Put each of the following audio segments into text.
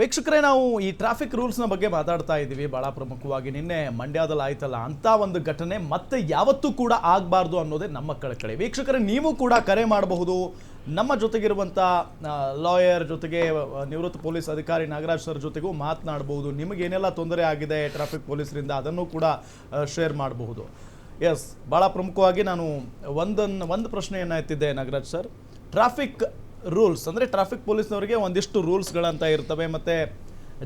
ವೀಕ್ಷಕರೇ, ನಾವು ಈ ಟ್ರಾಫಿಕ್ ರೂಲ್ಸ್ನ ಬಗ್ಗೆ ಮಾತಾಡ್ತಾ ಇದ್ದೀವಿ. ಭಾಳ ಪ್ರಮುಖವಾಗಿ ನಿನ್ನೆ ಮಂಡ್ಯದಲ್ಲಿ ಆಯ್ತಲ್ಲ ಅಂತ ಒಂದು ಘಟನೆ ಮತ್ತೆ ಯಾವತ್ತೂ ಕೂಡ ಆಗಬಾರ್ದು ಅನ್ನೋದೇ ನಮ್ಮ ಕಳಕಳಿ. ವೀಕ್ಷಕರೇ, ನೀವು ಕೂಡ ಕರೆ ಮಾಡಬಹುದು. ನಮ್ಮ ಜೊತೆಗಿರುವಂಥ ಲಾಯರ್ ಜೊತೆಗೆ ನಿವೃತ್ತ ಪೊಲೀಸ್ ಅಧಿಕಾರಿ ನಾಗರಾಜ್ ಸರ್ ಜೊತೆಗೂ ಮಾತನಾಡಬಹುದು. ನಿಮಗೇನೆಲ್ಲ ತೊಂದರೆ ಆಗಿದೆ ಟ್ರಾಫಿಕ್ ಪೊಲೀಸರಿಂದ ಅದನ್ನು ಕೂಡ ಶೇರ್ ಮಾಡಬಹುದು. ಎಸ್, ಭಾಳ ಪ್ರಮುಖವಾಗಿ ನಾನು ಒಂದು ಪ್ರಶ್ನೆಯನ್ನು ಎತ್ತಿದ್ದೆ ನಾಗರಾಜ್ ಸರ್. ಟ್ರಾಫಿಕ್ ರೂಲ್ಸ್ ಅಂದರೆ ಟ್ರಾಫಿಕ್ ಪೊಲೀಸ್ನವರಿಗೆ ಒಂದಿಷ್ಟು ರೂಲ್ಸ್ಗಳಂತ ಇರ್ತವೆ, ಮತ್ತು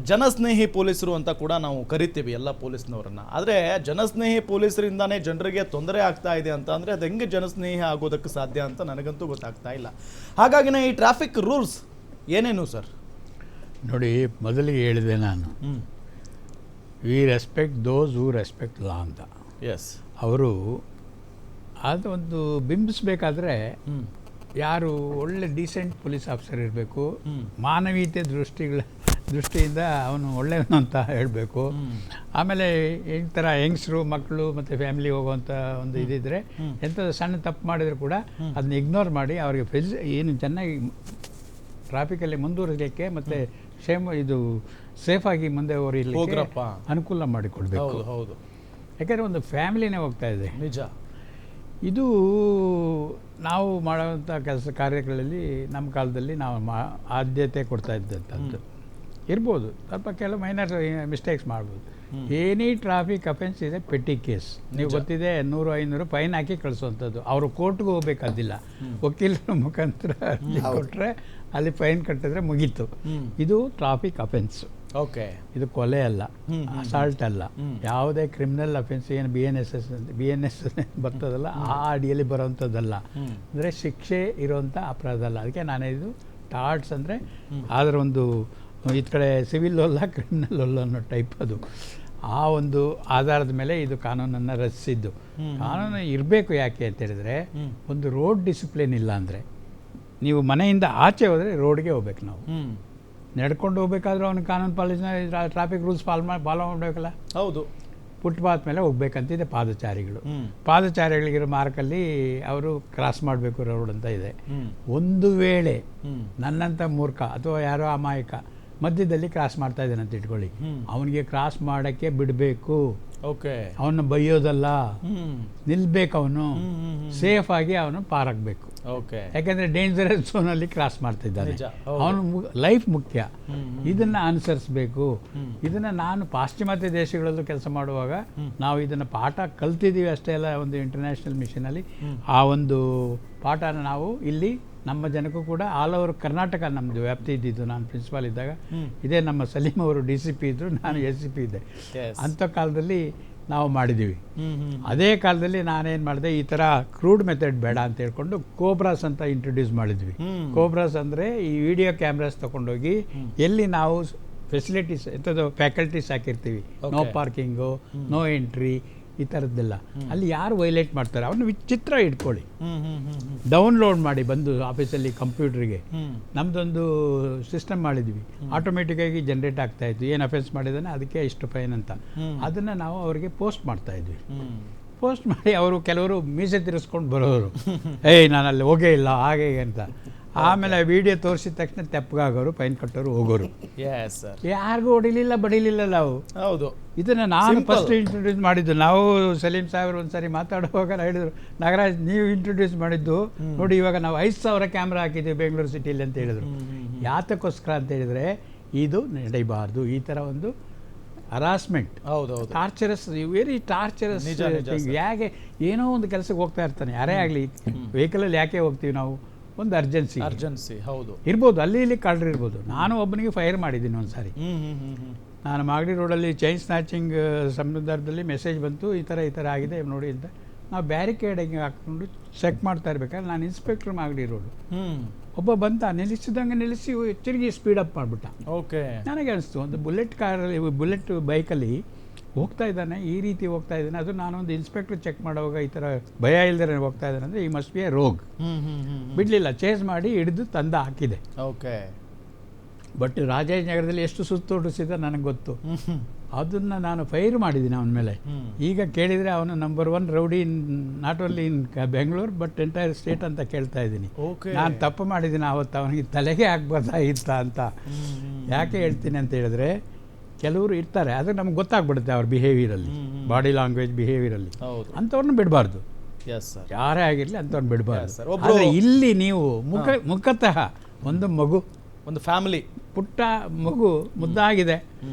ಜನಸ್ನೇಹಿ ಪೊಲೀಸರು ಅಂತ ಕೂಡ ನಾವು ಕರಿತೀವಿ ಎಲ್ಲ ಪೊಲೀಸ್ನವರನ್ನು. ಆದರೆ ಜನಸ್ನೇಹಿ ಪೊಲೀಸರಿಂದಾನೇ ಜನರಿಗೆ ತೊಂದರೆ ಆಗ್ತಾ ಇದೆ ಅಂತ ಅಂದರೆ ಅದು ಹೆಂಗೆ ಜನಸ್ನೇಹಿ ಆಗೋದಕ್ಕೆ ಸಾಧ್ಯ ಅಂತ ನನಗಂತೂ ಗೊತ್ತಾಗ್ತಾ ಇಲ್ಲ. ಹಾಗಾಗಿನೇ ಈ ಟ್ರಾಫಿಕ್ ರೂಲ್ಸ್ ಏನೇನು ಸರ್? ನೋಡಿ, ಮೊದಲಿಗೆ ಹೇಳಿದೆ ನಾನು, we respect those who respect law ಅಂತ. ಎಸ್, ಅವರು ಅದೊಂದು ಬಿಂಬಿಸ್ಬೇಕಾದ್ರೆ ಯಾರು ಒಳ್ಳೆ ಡೀಸೆಂಟ್ ಪೊಲೀಸ್ ಆಫೀಸರ್ ಇರಬೇಕು, ಮಾನವೀಯತೆ ದೃಷ್ಟಿಯಿಂದ ಅವನು ಒಳ್ಳೆಯವನು ಅಂತ ಹೇಳಬೇಕು. ಆಮೇಲೆ ಈ ಥರ ಯಂಗ್ಸ್ರು ಮಕ್ಕಳು ಮತ್ತು ಫ್ಯಾಮಿಲಿ ಹೋಗುವಂಥ ಒಂದು ಇದಿದ್ರೆ ಎಂಥದ್ದು ಸಣ್ಣ ತಪ್ಪು ಮಾಡಿದ್ರು ಕೂಡ ಅದನ್ನ ಇಗ್ನೋರ್ ಮಾಡಿ ಅವರಿಗೆ ಏನು ಚೆನ್ನಾಗಿ ಟ್ರಾಫಿಕಲ್ಲಿ ಮುಂದುವರಿಸಲಿಕ್ಕೆ ಮತ್ತು ಇದು ಸೇಫಾಗಿ ಮುಂದೆ ಹೋಗಲಿಕ್ಕೆ ಅನುಕೂಲ ಮಾಡಿಕೊಡ್ಬೇಕು. ಹೌದು, ಯಾಕೆಂದರೆ ಒಂದು ಫ್ಯಾಮಿಲಿನೇ ಹೋಗ್ತಾ ಇದೆ. ನಿಜ. ಇದು ನಾವು ಮಾಡುವಂಥ ಕಾರ್ಯಗಳಲ್ಲಿ ನಮ್ಮ ಕಾಲದಲ್ಲಿ ನಾವು ಆದ್ಯತೆ ಕೊಡ್ತಾ ಇದ್ದಂಥದ್ದು ಇರ್ಬೋದು. ಸ್ವಲ್ಪ ಕೆಲವು ಮೈನರ್ ಮಿಸ್ಟೇಕ್ಸ್ ಮಾಡ್ಬೋದು. ಎನಿ ಟ್ರಾಫಿಕ್ ಅಫೆನ್ಸ್ ಇದೆ ಪೆಟ್ಟಿ ಕೇಸ್. ನೀವು ಗೊತ್ತಿದೆ, 100-500 ಫೈನ್ ಹಾಕಿ ಕಳಿಸುವಂಥದ್ದು. ಅವರು ಕೋರ್ಟ್ಗೆ ಹೋಗ್ಬೇಕಾದಿಲ್ಲ, ವಕೀಲರ ಮುಖಾಂತರ ಕೊಟ್ಟರೆ ಅಲ್ಲಿ ಫೈನ್ ಕಟ್ಟಿದ್ರೆ ಮುಗೀತು. ಇದು ಟ್ರಾಫಿಕ್ ಅಫೆನ್ಸ್. ಓಕೆ, ಇದು ಕೊಲೆ ಅಲ್ಲ, ಅಸಾಲ್ಟ್ ಅಲ್ಲ, ಯಾವುದೇ ಕ್ರಿಮಿನಲ್ ಅಫೆನ್ಸ್. ಏನು ಬಿ ಎನ್ ಎಸ್ ಬರ್ತದಲ್ಲ ಆ ಅಡಿಯಲ್ಲಿ ಬರೋವಂಥದ್ದಲ್ಲ. ಅಂದರೆ ಶಿಕ್ಷೆ ಇರೋವಂಥ ಅಪರಾಧ ಅಲ್ಲ. ಅದಕ್ಕೆ ನಾನಿದು ಟಾರ್ಟ್ಸ್ ಅಂದರೆ ಅದರ ಒಂದು ಈ ಕಡೆ ಸಿವಿಲ್ ಅಲ್ಲ ಕ್ರಿಮಿನಲ್ ಅಲ್ಲ ಅನ್ನೋ ಟೈಪ್. ಅದು ಆ ಒಂದು ಆಧಾರದ ಮೇಲೆ ಇದು ಕಾನೂನನ್ನು ರಚಿಸಿದ್ದು. ಕಾನೂನು ಇರಬೇಕು. ಯಾಕೆ ಅಂತ ಹೇಳಿದ್ರೆ, ಒಂದು ರೋಡ್ ಡಿಸಿಪ್ಲಿನ್ ಇಲ್ಲ ಅಂದರೆ, ನೀವು ಮನೆಯಿಂದ ಆಚೆ ಹೋದರೆ ರೋಡ್ಗೆ ಹೋಗ್ಬೇಕು. ನಾವು ನಡ್ಕೊಂಡು ಹೋಗ್ಬೇಕಾದ್ರೂ ಅವನು ಕಾನೂನು ಪಾಲಿಸಿನ ಟ್ರಾಫಿಕ್ ರೂಲ್ಸ್ ಫಾಲೋ ಮಾಡಬೇಕಲ್ಲ. ಹೌದು. ಫುಟ್ಪಾತ್ ಮೇಲೆ ಹೋಗ್ಬೇಕಂತಿದೆ ಪಾದಚಾರಿಗಳಿಗಿರೋ ಮಾರ್ಕಲ್ಲಿ ಅವರು ಕ್ರಾಸ್ ಮಾಡಬೇಕು ರೋಡ್ ಅಂತ ಇದೆ. ಒಂದು ವೇಳೆ ನನ್ನಂಥ ಮೂರ್ಖ ಅಥವಾ ಯಾರೋ ಅಮಾಯಕ ಮಧ್ಯದಲ್ಲಿ ಕ್ರಾಸ್ ಮಾಡ್ತಾ ಇದ್ದಾನೆ ಅಂತ ಇಟ್ಕೊಳ್ಳಿ, ಅವನಿಗೆ ಕ್ರಾಸ್ ಮಾಡೋಕ್ಕೆ ಬಿಡಬೇಕು. ಓಕೆ, ಅವನ್ನ ಬೈಯೋದಲ್ಲ, ನಿಲ್ಬೇಕು. ಅವನು ಸೇಫ್ ಆಗಿ ಅವನು ಪಾರಾಗಬೇಕು. ಓಕೆ, ಯಾಕಂದರೆ ಡೇಂಜರಸ್ ಝೋನಲ್ಲಿ ಕ್ರಾಸ್ ಮಾಡ್ತಿದ್ದಾನೆ. ಅವನು ಲೈಫ್ ಮುಖ್ಯ. ಇದನ್ನು ಅನುಸರಿಸಬೇಕು. ಇದನ್ನು ನಾನು ಪಾಶ್ಚಿಮಾತ್ಯ ದೇಶಗಳಲ್ಲೂ ಕೆಲಸ ಮಾಡುವಾಗ ನಾವು ಇದನ್ನು ಪಾಠ ಕಲ್ತಿದ್ದೀವಿ ಅಷ್ಟೇ ಅಲ್ಲ. ಒಂದು ಇಂಟರ್ನ್ಯಾಷನಲ್ ಮಿಷನಲ್ಲಿ ಆ ಒಂದು ಪಾಠನ ನಾವು ಇಲ್ಲಿ ನಮ್ಮ ಜನಕ್ಕೂ ಕೂಡ ಆಲ್ ಓವರ್ ಕರ್ನಾಟಕ ನಮ್ಮದು ವ್ಯಾಪ್ತಿ ಇದ್ದಿದ್ದು. ನಾನು ಪ್ರಿನ್ಸಿಪಾಲ್ ಇದ್ದಾಗ ಇದೇ ನಮ್ಮ ಸಲೀಂ ಅವರು DCP ಇದ್ದರು, ನಾನು SCP ಇದ್ದೆ. ಅಂಥ ಕಾಲದಲ್ಲಿ ನಾವು ಮಾಡಿದ್ದೀವಿ. ಅದೇ ಕಾಲದಲ್ಲಿ ನಾನೇನು ಮಾಡಿದೆ, ಈ ಥರ ಕ್ರೂಡ್ ಮೆಥಡ್ ಬೇಡ ಅಂತ ಹೇಳ್ಕೊಂಡು ಕೋಬ್ರಾಸ್ ಅಂತ ಇಂಟ್ರೊಡ್ಯೂಸ್ ಮಾಡಿದ್ವಿ. ಕೋಬ್ರಾಸ್ ಅಂದರೆ ಈ ವಿಡಿಯೋ ಕ್ಯಾಮ್ರಾಸ್ ತೊಗೊಂಡೋಗಿ ಎಲ್ಲಿ ನಾವು ಫೆಸಿಲಿಟೀಸ್ ಎಂಥದ್ದು ಫ್ಯಾಕಲ್ಟೀಸ್ ಹಾಕಿರ್ತೀವಿ, ನೋ ಪಾರ್ಕಿಂಗು, ನೋ ಎಂಟ್ರಿ, ಈ ಥರದ್ದೆಲ್ಲ ಅಲ್ಲಿ ಯಾರು ವೈಲೇಟ್ ಮಾಡ್ತಾರೆ ಅವ್ರನ್ನ ವಿಚಿತ್ರ ಇಟ್ಕೊಳ್ಳಿ, ಡೌನ್ಲೋಡ್ ಮಾಡಿ ಬಂದು ಆಫೀಸಲ್ಲಿ ಕಂಪ್ಯೂಟ್ರಿಗೆ. ನಮ್ಮದೊಂದು ಸಿಸ್ಟಮ್ ಮಾಡಿದ್ವಿ, ಆಟೋಮೆಟಿಕ್ಕಾಗಿ ಜನ್ರೇಟ್ ಆಗ್ತಾಯಿತ್ತು. ಏನು ಅಫೆನ್ಸ್ ಮಾಡಿದಾನೆ ಅದಕ್ಕೆ ಇಷ್ಟು ಫೈನ್ ಅಂತ. ಅದನ್ನು ನಾವು ಅವರಿಗೆ ಪೋಸ್ಟ್ ಮಾಡ್ತಾಯಿದ್ವಿ. ಪೋಸ್ಟ್ ಮಾಡಿ ಅವರು ಕೆಲವರು ಮೀಸೆ ತಿರ್ಸ್ಕೊಂಡು ಬರೋರು, ನಾನು ಅಲ್ಲಿ ಹೋಗೇ ಇಲ್ಲ ಹಾಗೆ ಅಂತ. ಆಮೇಲೆ ವಿಡಿಯೋ ತೋರಿಸಿದ ತಕ್ಷಣ ತೆಪ್ಪಗಾಗೋರು, ಫೈನ್ ಕಟ್ಟೋರು, ಹೋಗೋರು. ಯಾರಿಗೂ ಹೊಡಿಲಿಲ್ಲ ಬಡಿಲಿಲ್ಲ ನಾವು. ಹೌದು, ಇದನ್ನು ನಾನು ಫಸ್ಟ್ ಇಂಟ್ರೊಡ್ಯೂಸ್ ಮಾಡಿದ್ದು. ನಾವು ಸಲೀಂ ಸಾಹೇಬ್ರು ಒಂದ್ಸರಿ ಮಾತಾಡುವಾಗ ಹೇಳಿದ್ರು, ನಾಗರಾಜ್ ನೀವು ಇಂಟ್ರೊಡ್ಯೂಸ್ ಮಾಡಿದ್ದು ನೋಡಿ, ಇವಾಗ ನಾವು 5,000 ಕ್ಯಾಮ್ರಾ ಹಾಕಿದ್ದೀವಿ ಬೆಂಗಳೂರು ಸಿಟಿಯಲ್ಲಿ ಅಂತ ಹೇಳಿದ್ರು. ಯಾತಕ್ಕೋಸ್ಕರ ಅಂತ ಹೇಳಿದರೆ, ಇದು ನಡೆಯಬಾರ್ದು. ಈ ಥರ ಒಂದು ಹರಾಸ್ಮೆಂಟ್, ಟಾರ್ಚರಸ್, ವೆರಿ ಟಾರ್ಚರಸ್. ಯಾಕೆ ಏನೋ ಒಂದು ಕೆಲಸಕ್ಕೆ ಹೋಗ್ತಾ ಇರ್ತಾನೆ ಯಾರೇ ಆಗಲಿ, ವೆಹಿಕಲಲ್ಲಿ ಯಾಕೆ ಹೋಗ್ತೀವಿ ನಾವು, ಒಂದು ಅರ್ಜೆನ್ಸಿ ಹೌದು ಇರ್ಬೋದು, ಅಲ್ಲಿ ಇಲ್ಲಿ ಕಳ್ಳರು ಇರ್ಬೋದು. ನಾನು ಒಬ್ಬನಿಗೆ ಫೈರ್ ಮಾಡಿದ್ದೀನಿ ಒಂದು ಸಾರಿ. ನಾನು ಮಾಗಡಿ ರೋಡಲ್ಲಿ ಚೈನ್ ಸ್ನ್ಯಾಚಿಂಗ್ ಸಂದರ್ಭದಲ್ಲಿ ಮೆಸೇಜ್ ಬಂತು, ಈ ಥರ ಆಗಿದೆ ನೋಡಿ ಅಂತ. ನಾವು ಬ್ಯಾರಿಕೇಡಿಂಗ್ ಹಾಕ್ಕೊಂಡು ಚೆಕ್ ಮಾಡ್ತಾ ಇರ್ಬೇಕಾದ್ರೆ ನಾನು ಇನ್ಸ್ಪೆಕ್ಟ್ರ್ ಮಾಗಡಿ ರೋಡು, ಒಬ್ಬ ಬಂತ, ನಿಲ್ಲಿಸಿ ತಿರುಗಿ ಸ್ಪೀಡಪ್ ಮಾಡಿಬಿಟ್ಟ. ಓಕೆ, ನನಗೆ ಅನಿಸ್ತು ಒಂದು ಬುಲೆಟ್ ಬೈಕಲ್ಲಿ ಹೋಗ್ತಾ ಇದ್ದಾನೆ, ಈ ರೀತಿ ಹೋಗ್ತಾ ಇದ್ದಾನೆ. ಅದು ನಾನೊಂದು ಇನ್ಸ್ಪೆಕ್ಟರ್ ಚೆಕ್ ಮಾಡುವಾಗ ಈ ಥರ ಭಯ ಇಲ್ದೇ ಹೋಗ್ತಾ ಇದ್ದಾನೆ ಅಂದರೆ ಈ ಮಸ್ಟ್ ಬಿ ಎ ರೋಗ್. ಬಿಡಲಿಲ್ಲ, ಚೇಸ್ ಮಾಡಿ ಹಿಡಿದು ತಂದ ಹಾಕಿದೆ. ಓಕೆ, ಬಟ್ ರಾಜಾಜಿನಗರದಲ್ಲಿ ಎಷ್ಟು ಸುತ್ತೋಡಿಸಿದ ನನಗೆ ಗೊತ್ತು. ಅದನ್ನು ನಾನು ಫೈರ್ ಮಾಡಿದ್ದೀನಿ ಅವನ ಮೇಲೆ. ಈಗ ಕೇಳಿದರೆ ಅವನು number 1 rowdy in not only in Bengaluru but entire state ಅಂತ ಕೇಳ್ತಾ ಇದ್ದೀನಿ. ನಾನು ತಪ್ಪು ಮಾಡಿದ್ದೀನಿ ಅವತ್ತು, ಅವನಿಗೆ ತಲೆಗೆ ಆಗ್ಬೋದಾಗಿತ್ತ ಅಂತ. ಯಾಕೆ ಹೇಳ್ತೀನಿ ಅಂತ ಹೇಳಿದ್ರೆ, ಕೆಲವರು ಇರ್ತಾರೆ, ಅದು ನಮ್ಗೆ ಗೊತ್ತಾಗ್ಬಿಡುತ್ತೆ ಅವ್ರ ಬಿಹೇವಿಯರಲ್ಲಿ, ಬಾಡಿ ಲ್ಯಾಂಗ್ವೇಜ್ ಬಿಹೇವಿಯರಲ್ಲಿ. ಅಂಥವ್ರನ್ನ ಬಿಡಬಾರ್ದು, ಯಾರೇ ಆಗಿರಲಿ ಅಂಥವ್ರನ್ನ ಬಿಡಬಾರ್ದು. ಆದರೆ ಇಲ್ಲಿ ನೀವು ಮುಖತಃ ಒಂದು ಮಗು, ಒಂದು ಫ್ಯಾಮಿಲಿ, ಪುಟ್ಟ ಮಗು ಮುದ್ದಾಗಿದೆ,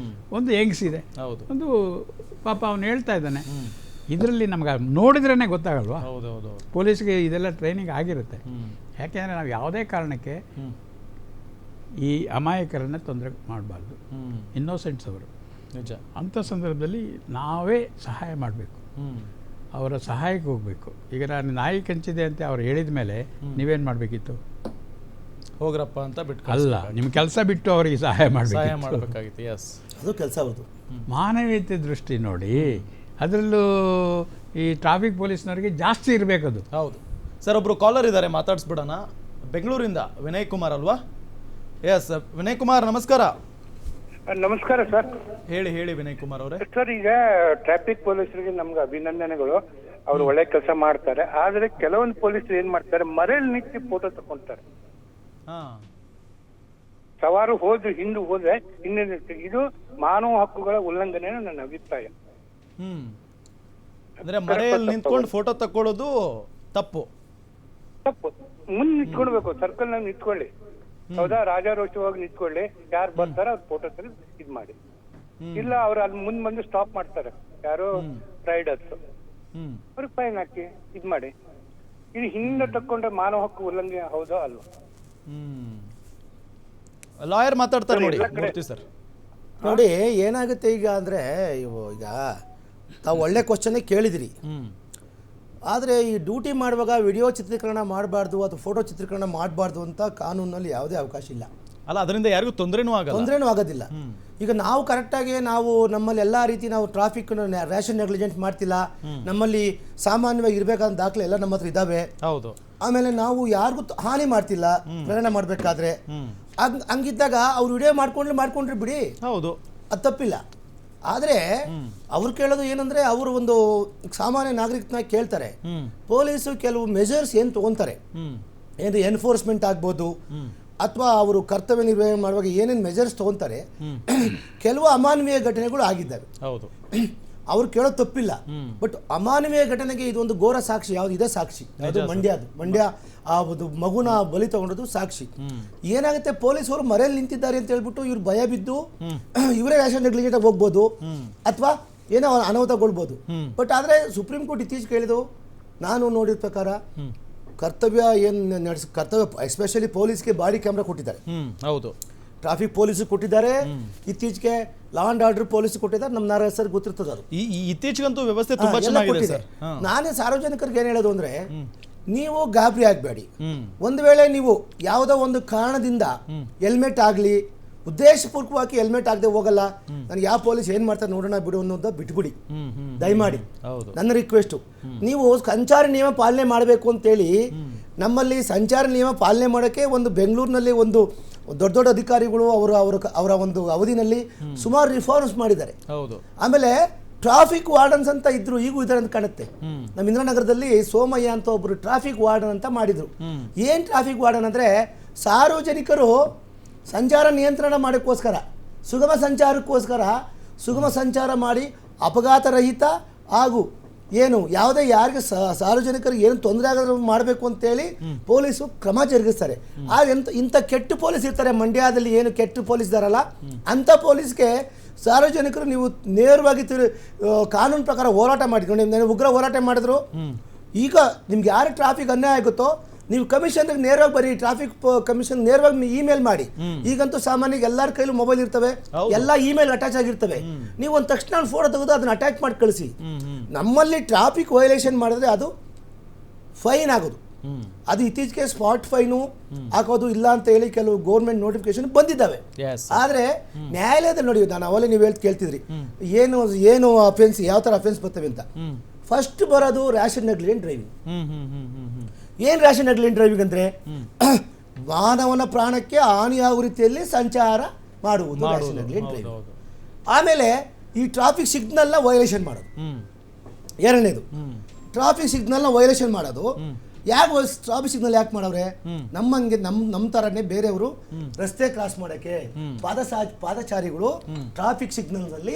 ಒಂದು ಯಂಗ್ಸಿದೆ, ಒಂದು ಪಾಪ ಅವನು ಹೇಳ್ತಾ ಇದ್ದಾನೆ. ಇದರಲ್ಲಿ ನಮ್ಗೆ ನೋಡಿದ್ರೇ ಗೊತ್ತಾಗಲ್ವಾ? ಪೊಲೀಸ್ಗೆ ಇದೆಲ್ಲ ಟ್ರೈನಿಂಗ್ ಆಗಿರುತ್ತೆ. ಯಾಕೆಂದರೆ ನಾವು ಯಾವುದೇ ಕಾರಣಕ್ಕೆ ಈ ಅಮಾಯಕರನ್ನು ತೊಂದರೆ ಮಾಡಬಾರ್ದು. ಇನ್ನೋಸೆಂಟ್ಸ್ ಅವರು ನಿಜ. ಅಂಥ ಸಂದರ್ಭದಲ್ಲಿ ನಾವೇ ಸಹಾಯ ಮಾಡಬೇಕು, ಅವರ ಸಹಾಯಕ್ಕೆ ಹೋಗಬೇಕು. ಈಗ ನಾನು ನಾಯಿ ಕಂಚಿದೆ ಅಂತ ಅವ್ರು ಹೇಳಿದ ಮೇಲೆ ನೀವೇನು ಮಾಡಬೇಕಿತ್ತು? ಹೋಗ್ರಪ್ಪ ಅಂತ ಬಿಟ್ಟು ಅಲ್ಲ, ನಿಮ್ಮ ಕೆಲಸ ಬಿಟ್ಟು ಅವರಿಗೆ ಸಹಾಯ ಮಾಡಬೇಕಾಗಿತ್ತು. ಅದು ಕೆಲಸ ಹೌದು. ಮಾನವೀಯತೆ ದೃಷ್ಟಿ ನೋಡಿ, ಅದರಲ್ಲೂ ಈ ಟ್ರಾಫಿಕ್ ಪೊಲೀಸ್ನವರಿಗೆ ಜಾಸ್ತಿ ಇರಬೇಕದು. ಹೌದು ಸರ್. ಒಬ್ಬರು ಕಾಲರ್ ಇದ್ದಾರೆ, ಮಾತಾಡಿಸ್ಬಿಡೋಣ. ಬೆಂಗಳೂರಿಂದ ವಿನಯ್ ಕುಮಾರ್ ಅಲ್ವಾ? ಎಸ್ ವಿನಯ್ ಕುಮಾರ್, ನಮಸ್ಕಾರ. ನಮಸ್ಕಾರ ಸರ್. ಹೇಳಿ ವಿನಯ್ ಕುಮಾರ್ ಅವರೇ. ಸರ್, ಈಗ ಟ್ರಾಫಿಕ್ ಪೊಲೀಸರಿಗೆ ನಮ್ಗೆ ಅಭಿನಂದನೆಗಳು, ಅವ್ರು ಒಳ್ಳೆ ಕೆಲಸ ಮಾಡ್ತಾರೆ. ಆದ್ರೆ ಕೆಲವೊಂದು ಪೊಲೀಸರು ಏನ್ ಮಾಡ್ತಾರೆ, ಮರೆಯಲ್ಲಿ ನಿಂತು ಫೋಟೋ ತಕೊಂತಾರೆ. ಸವಾರು ಹಿಂದೆ ಹೋದ್ರೆ ಇದು ಮಾನವ ಹಕ್ಕುಗಳ ಉಲ್ಲಂಘನೆ ನನ್ನ ಅಭಿಪ್ರಾಯ. ಅಂದ್ರೆ ಮರೆಯಲ್ಲಿ ನಿಂತ್ಕೊಂಡು ಫೋಟೋ ತಕೊಳ್ಳೋದು ತಪ್ಪು. ಮುಂದೆ ನಿಂತ್ಕೊಳ್ಬೇಕು, ಸರ್ಕಲ್ ನಲ್ಲಿ ನಿಂತ್ಕೊಳ್ಳಿ, ಹೌದಾ? ರಾಜಾರೋಷವಾಗಿ ನಿಂತ್ಕೊಳ್ಳಿ, ಯಾರು ಬರ್ತಾರ ಅವ್ರ ಫೋಟೋ ತೆಗೆದು ಇದ್ ಮಾಡಿ. ಇಲ್ಲ ಅವ್ರು ಅಲ್ಲಿ ಮುಂದ್ ಬಂದು ಸ್ಟಾಪ್ ಮಾಡ್ತಾರೆ, ಯಾರೋ ರೈಡರ್ಸ್, ಅವ್ರಿಗೆ ಫೈನ್ ಹಾಕಿ ಇದ್ ಮಾಡಿ. ಇದು ಹಿಂದೆ ತಕ್ಕೊಂಡ್ರೆ ಮಾನವ ಹಕ್ಕು ಉಲ್ಲಂಘನೆ ಹೌದಾ ಅಲ್ವಾ? ಲಾಯರ್ ಮಾತಾಡ್ತಾರೆ ನೋಡಿ ಮೂರ್ತಿ ಸರ್. ನೋಡಿ ಏನಾಗುತ್ತೆ ಈಗ ಅಂದರೆ, ಈಗ ತಾವು ಒಳ್ಳೆ ಕ್ವಶನ್ನೇ ಕೇಳಿದಿರಿ. ಆದರೆ ಈ ಡ್ಯೂಟಿ ಮಾಡುವಾಗ ವಿಡಿಯೋ ಚಿತ್ರೀಕರಣ ಮಾಡಬಾರ್ದು ಅಥವಾ ಫೋಟೋ ಚಿತ್ರೀಕರಣ ಮಾಡಬಾರ್ದು ಅಂತ ಕಾನೂನಲ್ಲಿ ಯಾವುದೇ ಅವಕಾಶ ಇಲ್ಲ. ಅಲ್ಲ, ಅದರಿಂದ ಯಾರಿಗೂ ತೊಂದರೆನೂ ಆಗೋದಿಲ್ಲ. ಈಗ ನಾವು ಕರೆಕ್ಟಾಗಿ ನಾವು ನಮ್ಮಲ್ಲಿ ಎಲ್ಲ ರೀತಿ ನಾವು ಟ್ರಾಫಿಕ್ ರ್ಯಾಷನ್ ನೆಗ್ಲಿಜೆಂಟ್ ಮಾಡ್ತಿಲ್ಲ, ನಮ್ಮಲ್ಲಿ ಸಾಮಾನ್ಯವಾಗಿ ಇರಬೇಕಾದ ದಾಖಲೆ ಎಲ್ಲ ನಮ್ಮ ಹತ್ರ ಇದ್ದಾವೆ. ಹೌದು. ಆಮೇಲೆ ನಾವು ಯಾರಿಗೂ ಹಾನಿ ಮಾಡ್ತಿಲ್ಲ ಪ್ರಯಾಣ ಮಾಡಬೇಕಾದ್ರೆ. ಹಂಗಿದ್ದಾಗ ಅವ್ರು ವಿಡಿಯೋ ಮಾಡ್ಕೊಂಡ್ರೆ ಬಿಡಿ, ಹೌದು, ಅದು ತಪ್ಪಿಲ್ಲ. ಆದರೆ ಅವ್ರು ಕೇಳೋದು ಏನಂದ್ರೆ, ಅವರು ಒಂದು ಸಾಮಾನ್ಯ ನಾಗರಿಕನ ಕೇಳ್ತಾರೆ, ಪೊಲೀಸರು ಕೆಲವು ಮೆಜರ್ಸ್ ಏನು ತಗೊಂತಾರೆ, ಏನು ಎನ್ಫೋರ್ಸ್ಮೆಂಟ್ ಆಗ್ಬೋದು ಅಥವಾ ಅವರು ಕರ್ತವ್ಯ ನಿರ್ವಹಣೆ ಮಾಡುವಾಗ ಏನೇನು ಮೆಜರ್ಸ್ ತಗೊಂತಾರೆ. ಕೆಲವು ಅಮಾನವೀಯ ಘಟನೆಗಳು ಆಗಿದ್ದಾವೆ, ಹೌದು, ಅವ್ರು ಕೇಳೋದು ತಪ್ಪಿಲ್ಲ. ಬಟ್ ಅಮಾನವೀಯ ಘಟನೆಗೆ ಇದೊಂದು ಘೋರ ಸಾಕ್ಷಿ ಯಾವುದು ಇದೆ? ಸಾಕ್ಷಿ ಅದು ಮಂಡ್ಯ ಆ ಒಂದು ಮಗುನ ಬಲಿ ತಗೊಂಡದ್ದು ಸಾಕ್ಷಿ. ಏನಾಗುತ್ತೆ, ಪೊಲೀಸರು ಮರೆಯಲ್ಲಿ ನಿಂತಿದ್ದಾರೆ ಅಂತ ಹೇಳ್ಬಿಟ್ಟು ಇವ್ರು ಭಯ ಬಿದ್ದು ಇವರೇ ರ್ಯಾಷನ್ ನೆಗ್ಲಿಜೆಂಟ್ ಹೋಗ್ಬೋದು ಅಥವಾ ಏನೋ ಅನಾಹುತಗೊಳ್ಬೋದು. ಬಟ್ ಆದರೆ ಸುಪ್ರೀಂ ಕೋರ್ಟ್ ಇತ್ತೀಚೆಗೆ ಹೇಳಿದ್ದು, ನಾನು ನೋಡಿದ ಪ್ರಕಾರ ಕರ್ತವ್ಯ ಕರ್ತವ್ಯ ಎಸ್ಪೆಷಲಿ ಪೊಲೀಸ್ಗೆ ಬಾಡಿ ಕ್ಯಾಮ್ರಾ ಕೊಟ್ಟಿದ್ದಾರೆ. ಹೌದು, ಟ್ರಾಫಿಕ್ ಪೊಲೀಸ್ ಕೊಟ್ಟಿದ್ದಾರೆ, ಇತ್ತೀಚೆಗೆ ಲಾ ಅಂಡ್ ಆರ್ಡರ್ ಪೊಲೀಸ್ ಕೊಟ್ಟಿದ್ದಾರೆ. ನಮ್ಮ ನಾರಾಯಣ ಸರ್ ಗೊತ್ತಿರ್ತದೆ, ಅದು ಇತ್ತೀಚೆಗಂತೂ ವ್ಯವಸ್ಥೆ ತುಂಬಾ ಚೆನ್ನಾಗಿದೆ ಸರ್. ನಾನೇ ಸಾರ್ವಜನಿಕರಿಗೆ ಏನು ಹೇಳೋದು ಅಂದ್ರೆ, ನೀವು ಗಾಬರಿ ಆಗಬೇಡಿ. ಒಂದು ವೇಳೆ ನೀವು ಯಾವುದೋ ಒಂದು ಕಾರಣದಿಂದ ಹೆಲ್ಮೆಟ್ ಆಗಲಿ, ಉದ್ದೇಶಪೂರ್ವಕವಾಗಿ ಹೆಲ್ಮೆಟ್ ಆಗದೆ ಹೋಗಲ್ಲ, ನನಗೆ ಯಾವ ಪೊಲೀಸ್ ಏನು ಮಾಡ್ತಾರೆ ನೋಡೋಣ ಬಿಡು ಅನ್ನೋದು ಬಿಟ್ಬಿಡಿ ದಯಮಾಡಿ. ನನ್ನ ರಿಕ್ವೆಸ್ಟು, ನೀವು ಸಂಚಾರಿ ನಿಯಮ ಪಾಲನೆ ಮಾಡಬೇಕು ಅಂತೇಳಿ ನಮ್ಮಲ್ಲಿ ಸಂಚಾರಿ ನಿಯಮ ಪಾಲನೆ ಮಾಡೋಕ್ಕೆ ಒಂದು ಬೆಂಗಳೂರಿನಲ್ಲಿ ಒಂದು ದೊಡ್ಡ ಅಧಿಕಾರಿಗಳು ಅವರ ಒಂದು ಅವಧಿನಲ್ಲಿ ಸುಮಾರು ರಿಫಾರ್ಮ್ಸ್ ಮಾಡಿದ್ದಾರೆ. ಆಮೇಲೆ ಟ್ರಾಫಿಕ್ ವಾರ್ಡನ್ಸ್ ಅಂತ ಇದ್ರು, ಈಗೂ ಇದ್ದಾರೆ ಅಂತ ಕಾಣುತ್ತೆ. ನಮ್ಮ ಇಂದ್ರನಗರದಲ್ಲಿ ಸೋಮಯ್ಯ ಅಂತ ಒಬ್ಬರು ಟ್ರಾಫಿಕ್ ವಾರ್ಡನ್ ಅಂತ ಮಾಡಿದ್ರು. ಏನು ಟ್ರಾಫಿಕ್ ವಾರ್ಡನ್ ಅಂದರೆ, ಸಾರ್ವಜನಿಕರು ಸಂಚಾರ ನಿಯಂತ್ರಣ ಮಾಡೋಕ್ಕೋಸ್ಕರ, ಸುಗಮ ಸಂಚಾರಕ್ಕೋಸ್ಕರ ಸುಗಮ ಸಂಚಾರ ಮಾಡಿ ಅಪಘಾತ ರಹಿತ ಹಾಗೂ ಏನು ಯಾವುದೇ ಯಾರಿಗೆ ಸಾರ್ವಜನಿಕರಿಗೆ ಏನು ತೊಂದರೆ ಆಗೋದು ಮಾಡಬೇಕು ಅಂತೇಳಿ ಪೊಲೀಸು ಕ್ರಮ ಜರುಗಿಸ್ತಾರೆ. ಆಗ ಇಂಥ ಕೆಟ್ಟ ಪೊಲೀಸ್ ಇರ್ತಾರೆ ಮಂಡ್ಯದಲ್ಲಿ, ಏನು ಕೆಟ್ಟ ಪೊಲೀಸ್ ಇದ್ದಾರಲ್ಲ ಅಂಥ ಪೊಲೀಸ್ಗೆ ಸಾರ್ವಜನಿಕರು ನೀವು ನೇರವಾಗಿ ಕಾನೂನು ಪ್ರಕಾರ ಹೋರಾಟ ಮಾಡಿದ್ರು. ನೀವು ಉಗ್ರ ಹೋರಾಟ ಮಾಡಿದ್ರು. ಈಗ ನಿಮ್ಗೆ ಯಾರು ಟ್ರಾಫಿಕ್ ಅನ್ಯಾಯ ಆಗುತ್ತೋ ನೀವು ಕಮಿಷನ್ಗೆ ನೇರವಾಗಿ ಬರೀ, ಟ್ರಾಫಿಕ್ ಕಮಿಷನ್ ನೇರವಾಗಿ ಇಮೇಲ್ ಮಾಡಿ. ಈಗಂತೂ ಸಾಮಾನ್ಯವಾಗಿ ಎಲ್ಲರ ಕೈಲೂ ಮೊಬೈಲ್ ಇರ್ತವೆ, ಎಲ್ಲ ಇಮೇಲ್ ಅಟ್ಯಾಚ್ ಆಗಿರ್ತವೆ. ನೀವು ಒಂದು ತಕ್ಷಣ ಫೋಟೋ ತೆಗೆದು ಅದನ್ನ ಅಟ್ಯಾಚ್ ಮಾಡಿ ಕಳಿಸಿ. ನಮ್ಮಲ್ಲಿ ಟ್ರಾಫಿಕ್ ವೈಲೇಷನ್ ಮಾಡಿದ್ರೆ ಅದು ಫೈನ್ ಆಗೋದು. ಅದು ಇತ್ತೀಚೆಗೆ ಸ್ಪಾಟ್ ಫೈನು ಹಾಕೋದು ಇಲ್ಲ ಅಂತ ಹೇಳಿ ಕೆಲವು ಗೌರ್ಮೆಂಟ್ ನೋಟಿಫಿಕೇಶನ್ ಬಂದಿದ್ದಾವೆ. ಆದ್ರೆ ನ್ಯಾಯಾಲಯದಲ್ಲಿ ನೋಡಿ, ನಾನು ಅವಲೇ ನೀವು ಕೇಳ್ತಿದ್ರಿ ಏನು ಅಫೆನ್ಸ್, ಯಾವ ತರ ಅಫೆನ್ಸ್ ಬರ್ತವೆ ಅಂತ. ಫಸ್ಟ್ ಬರೋದು ರ್ಯಾಷನ್ ನೆಗ್ಲಿಜೆಂಟ್ ಡ್ರೈವಿಂಗ್. ಏನು ರ್ಯಾಷನ್ ನೆಗ್ಲಿಜೆಂಟ್ ಡ್ರೈವಿಂಗ್ ಅಂದರೆ, ಮಾನವನ ಪ್ರಾಣಕ್ಕೆ ಹಾನಿಯಾಗುವ ರೀತಿಯಲ್ಲಿ ಸಂಚಾರ ಮಾಡುವುದು ರ್ಯಾಷನ್ ನೆಗ್ಲಿಜೆಂಟ್ ಡ್ರೈವಿಂಗ್. ಹೌದು. ಆಮೇಲೆ ಈ ಟ್ರಾಫಿಕ್ ಸಿಗ್ನಲ್ನ ವೈಲೇಷನ್ ಮಾಡೋದು. ಎರಡನೇದು ಟ್ರಾಫಿಕ್ ಸಿಗ್ನಲ್ನ ವೈಲೇಷನ್ ಮಾಡೋದು. ಯಾಕೆ ಟ್ರಾಫಿಕ್ ಸಿಗ್ನಲ್ ಯಾಕೆ ಮಾಡವ್ರೆ? ನಮ್ಮಂಗೆ ನಮ್ಮ ಥರನೇ ಬೇರೆಯವರು ರಸ್ತೆ ಕ್ರಾಸ್ ಮಾಡೋಕ್ಕೆ ಪಾದಚಾರಿಗಳು ಟ್ರಾಫಿಕ್ ಸಿಗ್ನಲ್ನಲ್ಲಿ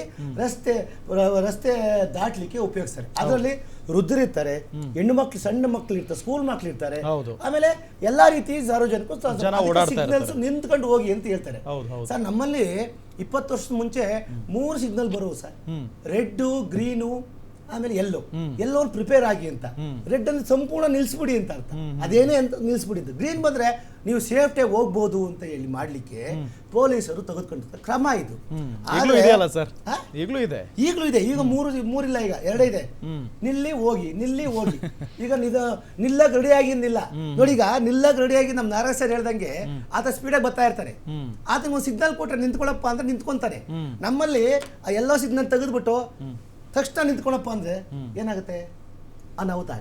ರಸ್ತೆ ದಾಟ್ಲಿಕ್ಕೆ ಉಪಯೋಗಿಸ್ತಾರೆ. ಅದರಲ್ಲಿ ವೃದ್ಧರಿರ್ತಾರೆ, ಹೆಣ್ಣು ಮಕ್ಳು, ಸಣ್ಣ ಮಕ್ಳು ಇರ್ತಾರೆ, ಸ್ಕೂಲ್ ಮಕ್ಳು ಇರ್ತಾರೆ. ಆಮೇಲೆ ಎಲ್ಲಾ ರೀತಿ ಸಾರ್ವಜನಿಕರು ಸಿಗ್ನಲ್ಸ್ ನಿಂತ್ಕೊಂಡು ಹೋಗಿ ಅಂತ ಹೇಳ್ತಾರೆ. ಸರ್ ನಮ್ಮಲ್ಲಿ 20 ವರ್ಷದ ಮುಂಚೆ 3 ಸಿಗ್ನಲ್ ಬರುವು ಸರ್, ರೆಡ್, ಗ್ರೀನು, ಆಮೇಲೆ ಎಲ್ಲೋ ಪ್ರಿಪೇರ್ ಆಗಿ ಅಂತ. ರೆಡ್ ಅಂದ್ರೆ ಸಂಪೂರ್ಣ ನಿಲ್ಸ್ಬಿಡಿ ಅಂತ ಅರ್ಥ, ಅದೇನೇ ಅಂತ ನಿಲ್ಸ್ಬಿಡಿ ಅಂತ. ಗ್ರೀನ್ ಬಂದ್ರೆ ನೀವು ಸೇಫ್ಟಿ ಹೋಗ್ಬೋದು ಅಂತ ಹೇಳಿ ಮಾಡ್ಲಿಕ್ಕೆ ಪೊಲೀಸರು ತೆಗೆದುಕೊಂಡಿರ್ತಾರೆ ಕ್ರಮ. ಇದು ಈಗಲೂ ಇದೆ. ಈಗ ಮೂರಿಲ್ಲ, ಈಗ 2 ಇದೆ. ನಿಲ್ಲಿ ಹೋಗಿ ಈಗ ನಿಲ್ಲಕ್ ರೆಡಿ ಆಗಿಲ್ಲ ನೋಡಿ. ಈಗ ನಿಲ್ಲಕ್ ರೆಡಿ ಆಗಿ ನಮ್ ನಾರಾಯಣ ಸರ್ ಹೇಳ್ದಂಗೆ ಆತ ಸ್ಪೀಡಾಗಿ ಬರ್ತಾ ಇರ್ತಾನೆ. ಆತ ಒಂದು ಸಿಗ್ನಲ್ ಕೊಟ್ರೆ ನಿಂತ್ಕೊಳ್ಳಪ್ಪ ಅಂತ ನಿಂತ್ಕೊಂತಾನೆ. ನಮ್ಮಲ್ಲಿ ಆ ಎಲ್ಲೋ ಸಿಗ್ನಲ್ ತೆಗೆದ್ಬಿಟ್ಟು ತಕ್ಷಣ ನಿಂತ್ಕೊಳಪ್ಪ ಅಂದ್ರೆ ಏನಾಗುತ್ತೆ? ಅನಾಹುತ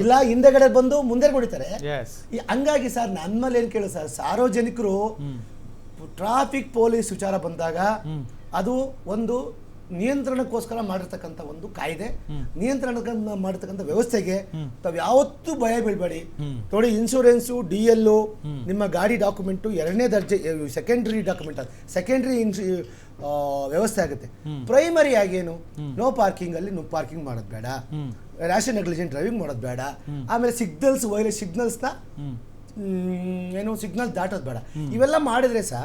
ಇಲ್ಲ, ಹಿಂದೆಗಡೆ ಬಂದು ಮುಂದೆ ಹೊಡಿತಾರೆ. ಹಂಗಾಗಿ ಸರ್ ನಮ್ಮಲ್ಲಿ ಏನ್ ಕೇಳು ಸರ್, ಸಾರ್ವಜನಿಕರು ಟ್ರಾಫಿಕ್ ಪೊಲೀಸ್ ವಿಚಾರ ಬಂದಾಗ ಅದು ಒಂದು ನಿಯಂತ್ರಣಕ್ಕೋಸ್ಕರ ಮಾಡಿರ್ತಕ್ಕಂಥ ಒಂದು ಕಾಯ್ದೆ, ನಿಯಂತ್ರಣ ಮಾಡಿರ್ತಕ್ಕಂಥ ವ್ಯವಸ್ಥೆಗೆ ತಾವು ಯಾವತ್ತೂ ಭಯ ಬೀಳ್ಬೇಡಿ. ನೋಡಿ, ಇನ್ಶೂರೆನ್ಸು, DL, ನಿಮ್ಮ ಗಾಡಿ ಡಾಕ್ಯುಮೆಂಟು 2ನೇ ದರ್ಜೆ ಸೆಕೆಂಡ್ರಿ ಡಾಕ್ಯುಮೆಂಟ್, ಸೆಕೆಂಡ್ರಿ ವ್ಯವಸ್ಥೆ ಆಗುತ್ತೆ. ಪ್ರೈಮರಿ ಆಗೇನು, ನೋ ಪಾರ್ಕಿಂಗ್ ಅಲ್ಲಿ ನೋ ಪಾರ್ಕಿಂಗ್ ಮಾಡೋದು ಬೇಡ, ರ್ಯಾಷನ್ ನೆಗ್ಲಿಜೆಂಟ್ ಡ್ರೈವಿಂಗ್ ಮಾಡೋದು ಬೇಡ. ಆಮೇಲೆ ಸಿಗ್ನಲ್ಸ್ನ ಏನು ಸಿಗ್ನಲ್ ದಾಟೋದು ಬೇಡ. ಇವೆಲ್ಲ ಮಾಡಿದ್ರೆ ಸಹ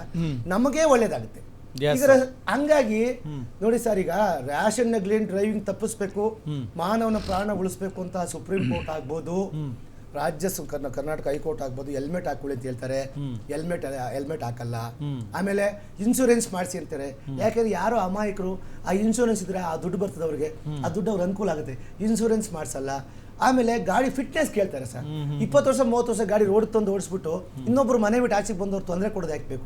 ನಮಗೆ ಒಳ್ಳೇದಾಗುತ್ತೆ. ಈಗ ಹಂಗಾಗಿ ನೋಡಿ ಸರ್, ಈಗ ರ್ಯಾಷನ್ ನೆಗ್ಲಿಜೆಂಟ್ ಡ್ರೈವಿಂಗ್ ತಪ್ಪಿಸ್ಬೇಕು, ಮಾನವನ ಪ್ರಾಣ ಉಳಿಸ್ಬೇಕು ಅಂತ ಸುಪ್ರೀಂ ಕೋರ್ಟ್ ಆಗ್ಬೋದು, ಕರ್ನಾಟಕ ಹೈಕೋರ್ಟ್ ಆಗ್ಬೋದು, ಹೆಲ್ಮೆಟ್ ಹಾಕೊಳ್ಳಿ ಅಂತ ಹೇಳ್ತಾರೆ. ಹೆಲ್ಮೆಟ್ ಹಾಕಲ್ಲ. ಆಮೇಲೆ ಇನ್ಶೂರೆನ್ಸ್ ಮಾಡಿಸಿ ಅಂತಾರೆ. ಯಾಕೆಂದ್ರೆ ಯಾರೋ ಅಮಾಯಕರು ಆ ಇನ್ಶೂರೆನ್ಸ್ ಇದ್ರೆ ಆ ದುಡ್ಡು ಬರ್ತದೆ ಅವ್ರಿಗೆ, ಆ ದುಡ್ಡು ಅವ್ರಿಗೆ ಅನುಕೂಲ ಆಗುತ್ತೆ. ಇನ್ಶೂರೆನ್ಸ್ ಮಾಡಿಸಲ್ಲ. ಆಮೇಲೆ ಗಾಡಿ ಫಿಟ್ನೆಸ್ ಕೇಳ್ತಾರೆ ಸರ್. 20 ವರ್ಷ 30 ವರ್ಷ ಗಾಡಿ ರೋಡ್ ತಂದು ಓಡಿಸ್ಬಿಟ್ಟು ಇನ್ನೊಬ್ರು ಮನೆ ಬಿಟ್ಟು ಆಚೆಗೆ ಬಂದವ್ರು ತೊಂದರೆ ಕೊಡೋದು ಹಾಕ್ಬೇಕು.